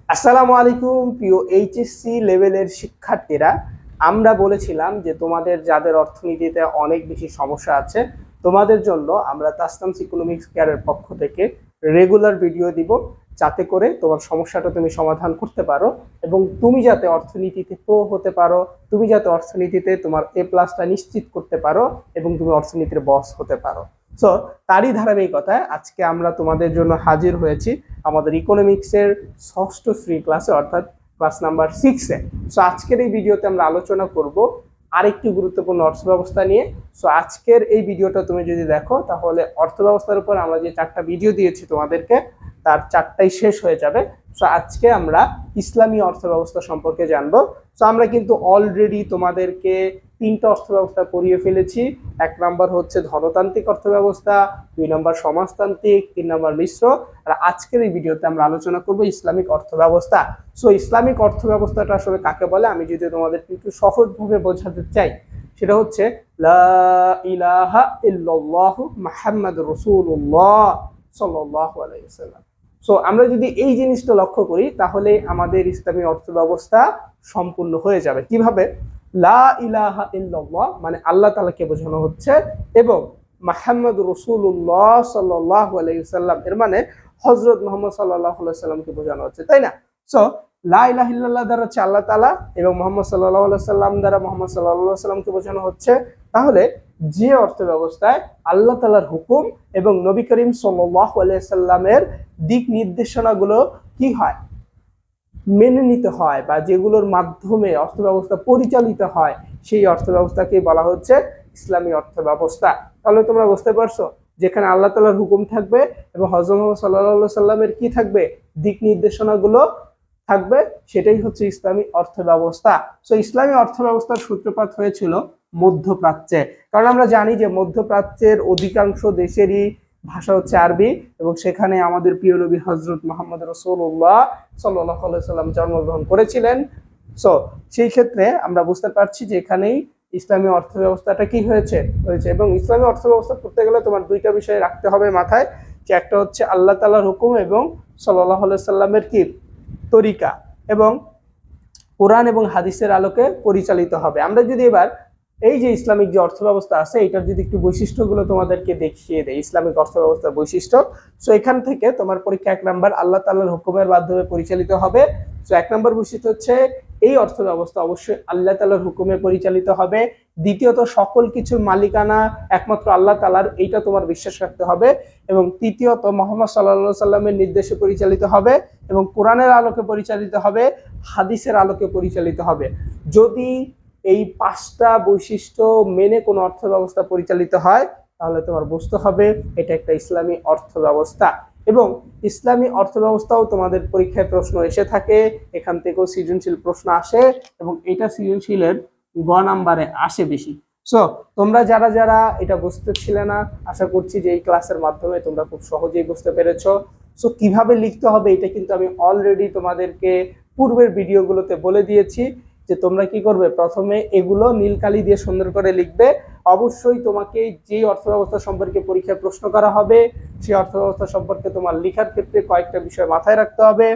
আসসালামু আলাইকুম প্রিয় এইচএসসি লেভেলের শিক্ষার্থীরা। আমরা বলেছিলাম যে তোমাদের যাদের অর্থনীতিতে অনেক বেশি সমস্যা আছে তোমাদের জন্য আমরা তাসনামস ইকোনমিক্স কেয়ারের পক্ষ থেকে রেগুলার ভিডিও দিব, যাতে করে তোমার সমস্যাটা তুমি সমাধান করতে পারো এবং তুমি যাতে অর্থনীতিতে প্রো হতে পারো, তুমি যাতে অর্থনীতিতে তোমার A+টা নিশ্চিত করতে পারো এবং তুমি অর্থনীতির বস হতে পারো। সো তারই ধারাবাহিকতায় আজকে আমরা তোমাদের জন্য হাজির হয়েছি আমাদের ইকোনমিক্সের ষষ্ঠ ফ্রি ক্লাসে, অর্থাৎ ক্লাস নাম্বার 6-এ। সো আজকের এই ভিডিওতে আমরা আলোচনা করব আরেকটি গুরুত্বপূর্ণ অর্থব্যবস্থা নিয়ে। সো আজকের এই ভিডিওটা তুমি যদি দেখো তাহলে অর্থব্যবস্থার উপর আমরা যে 4টা ভিডিও দিয়েছি তোমাদেরকে তার 4টাই শেষ হয়ে যাবে। সো আজকে আমরা ইসলামী অর্থব্যবস্থা সম্পর্কে জানবো। সো আমরা কিন্তু অলরেডি তোমাদেরকে 3টা অর্থব্যবস্থা পড়িয়ে ফেলেছি। 1 নম্বর হচ্ছে ধনতান্ত্রিক অর্থব্যবস্থা, 2 নম্বর সমাজতান্ত্রিক, 3 নম্বর মিশ্র। আর আজকের এই ভিডিওতে আমরা আলোচনা করব ইসলামিক অর্থব্যবস্থা। সো ইসলামিক অর্থব্যবস্থাটা আসলে কাকে বলে আমি যদি তোমাদের একটু সহজভাবে বোঝাতে চাই, সেটা হচ্ছে লা ইলাহা ইল্লাল্লাহু মুহাম্মাদুর রাসূলুল্লাহ সাল্লাল্লাহু আলাইহি ওয়াসাল্লাম। সো আমরা যদি এই জিনিসটা লক্ষ্য করি তাহলে আমাদের ইসলামী অর্থব্যবস্থা সম্পূর্ণ হয়ে যাবে। কিভাবে? লা ইলাহা ইল্লাল্লাহ মানে আল্লাহ তাআলাকে বোঝানো হচ্ছে, এবং মুহাম্মাদুর রাসূলুল্লাহ সাল্লাল্লাহু আলাইহি ওয়াসাল্লাম এর মানে হযরত মুহাম্মদ সাল্লাল্লাহু আলাইহি ওয়াসাল্লামকে বোঝানো হচ্ছে, তাই না? সো লা ইলাহা ইল্লাল্লাহ দ্বারা হচ্ছে আল্লাহ তাআলা এবং মুহাম্মদ সাল্লাল্লাহু আলাইহি ওয়াসাল্লাম দ্বারা মুহাম্মদ সাল্লাল্লাহু আলাইহি ওয়াসাল্লামকে বোঝানো হচ্ছে। তাহলে যে অর্থব্যবস্থায় আল্লাহ তাআলার হুকুম এবং নবী করিম সাল্লাল্লাহু আলাইহি ওয়াসাল্লামের দিক নির্দেশনাগুলো কি হয়, মেনে নিতে হয়, বা যেগুলোর মাধ্যমে অর্থব্যবস্থা পরিচালিত হয়, সেই অর্থব্যবস্থাকে বলা হচ্ছে ইসলামী অর্থব্যবস্থা। তাহলে তোমরা বুঝতে পারছো, যেখানে আল্লাহ তাআলার হুকুম থাকবে এবং হযরত মুহাম্মদ সাল্লাল্লাহু আলাইহি সাল্লামের কি থাকবে, দিক নির্দেশনাগুলো থাকবে, সেটাই হচ্ছে ইসলামী অর্থব্যবস্থা। সো ইসলামী অর্থব্যবস্থার সূত্রপাত হয়েছিল মধ্যপ্রাচ্যে, কারণ আমরা জানি যে মধ্যপ্রাচ্যের অধিকাংশ দেশেরই ভাষা হচ্ছে আরবি এবং সেখানে আমাদের প্রিয় নবী হযরত মুহাম্মদ রাসূলুল্লাহ সাল্লাল্লাহু আলাইহি সাল্লাম জন্মগ্রহণ করেছিলেন। সো সেই ক্ষেত্রে আমরা বুঝতে পারছি যে এখানেই ইসলামী অর্থব্যবস্থাটা কি হয়েছে। এবং ইসলামী অর্থব্যবস্থা করতে গেলে তোমার 2টা বিষয় রাখতে হবে মাথায়, যে একটা হচ্ছে আল্লাহ তাআলার হুকুম এবং সাল্লাল্লাহু আলাইহি সাল্লামের কি তরিকা, এবং কোরআন এবং হাদিসের আলোকে পরিচালিত হবে। আমরা যদি এবার এই যে ইসলামিক যে অর্থব্যবস্থা আছে এটার যদি একটু বৈশিষ্ট্যগুলো তোমাদেরকে দেখিয়ে দেয়, ইসলামিক অর্থব্যবস্থার বৈশিষ্ট্য। সো এখান থেকে তোমার পরীক্ষা 1 নম্বর আল্লাহ তাআলার হুকুমের মাধ্যমে পরিচালিত হবে। সো 1 নম্বর বৈশিষ্ট্য হচ্ছে এই অর্থব্যবস্থা অবশ্যই আল্লাহ তাআলার হুকুমে পরিচালিত হবে। দ্বিতীয়ত সকল কিছুর মালিকানা একমাত্র আল্লাহ তাআলার, এইটা তোমার বিশ্বাস রাখতে হবে। এবং তৃতীয়ত মুহাম্মদ সাল্লাল্লাহু আলাইহি সাল্লামের নির্দেশে পরিচালিত হবে এবং কোরআনের আলোকে পরিচালিত হবে, হাদিসের আলোকে পরিচালিত হবে। যদি এই 5টা বৈশিষ্ট্য মেনে কোনো অর্থব্যবস্থা পরিচালিত হয় তাহলে তোমার বুঝতে হবে এটা একটা ইসলামী অর্থব্যবস্থা। এবং ইসলামী অর্থব্যবস্থাও তোমাদের পরীক্ষায় প্রশ্ন এসে থাকে, এখান থেকেও সৃজনশীল প্রশ্ন আসে এবং এটা সৃজনশীলের গ নাম্বারে আসে বেশি। সো তোমরা যারা যারা এটা বুঝতেছিলে না, আশা করছি যে এই ক্লাসের মাধ্যমে তোমরা খুব সহজেই বুঝতে পেরেছো। সো কিভাবে লিখতে হবে এটা কিন্তু আমি অলরেডি তোমাদেরকে পূর্বের ভিডিওগুলোতে বলে দিয়েছি, যে তোমরা কি করবে, প্রথমে এগুলো নীল কালি দিয়ে সুন্দর করে লিখবে। অবশ্যই তোমাকে যে অর্থব্যবস্থা সম্পর্কে পরীক্ষায় প্রশ্ন করা হবে সেই অর্থব্যবস্থা সম্পর্কে তোমার লেখার ক্ষেত্রে কয়েকটা বিষয় মাথায় রাখতে হবে।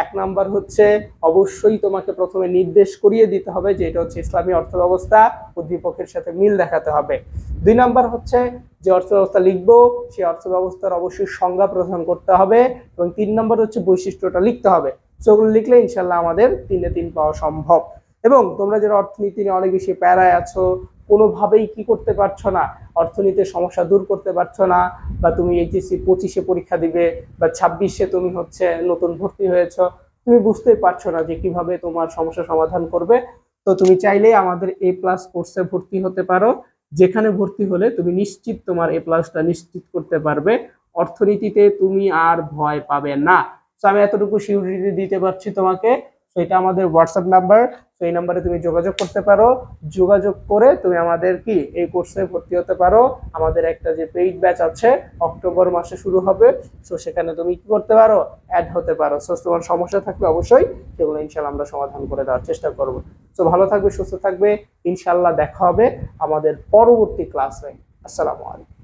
1 নাম্বার হচ্ছে অবশ্যই তোমাকে প্রথমে নির্দেশ করিয়ে দিতে হবে যে এটা হচ্ছে ইসলামী অর্থব্যবস্থা, উদ্দীপকের সাথে মিল দেখাতে হবে। 2 নাম্বার হচ্ছে যে অর্থব্যবস্থা লিখবো সেই অর্থব্যবস্থার অবশ্যই সংজ্ঞা প্রদান করতে হবে, এবং 3 নাম্বার হচ্ছে বৈশিষ্ট্যটা লিখতে হবে। সেগুলো লিখলে ইনশাল্লাহ আমাদের 3-এ 3 পাওয়া সম্ভব। এবং তোমরা যারা অর্থনীতি নিয়ে অনেক বেশি প্যারায় আছো, কোনোভাবেই কি করতে পারছো না, অর্থনীতির সমস্যা দূর করতে পারছো না, বা তুমি এইচএসসি 25-এ পরীক্ষা দিবে বা 26-এ তুমি হচ্ছে নতুন ভর্তি হয়েছো, তুমি বুঝতেই পারছো না যে কিভাবে তোমার সমস্যা সমাধান করবে, তো তুমি চাইলেই আমাদের A+ কোর্সে ভর্তি হতে পারো, যেখানে ভর্তি হলে তুমি নিশ্চিত তোমার A+টা নিশ্চিত করতে পারবে। অর্থনীতিতে তুমি আর ভয় পাবে না। তো আমি এতটুকু সিউরিটি দিতে পারছি তোমাকে। তো এটা আমাদের হোয়াটসঅ্যাপ নাম্বার, তো এই নাম্বারে তুমি যোগাযোগ করতে পারো। যোগাযোগ করে তুমি আমাদের কি এই কোর্সে ভর্তি হতে পারো। আমাদের একটা যে পেইড ব্যাচ আছে অক্টোবর মাসে শুরু হবে, সো সেখানে তুমি কি করতে পারো, অ্যাড হতে পারো। সো তোমার সমস্যা থাকলে অবশ্যই সেগুলো ইনশাল্লাহ আমরা সমাধান করে দেওয়ার চেষ্টা করব। তো ভালো থাকবে, সুস্থ থাকবে, ইনশাল্লাহ দেখা হবে আমাদের পরবর্তী ক্লাসে। আসসালামু আলাইকুম।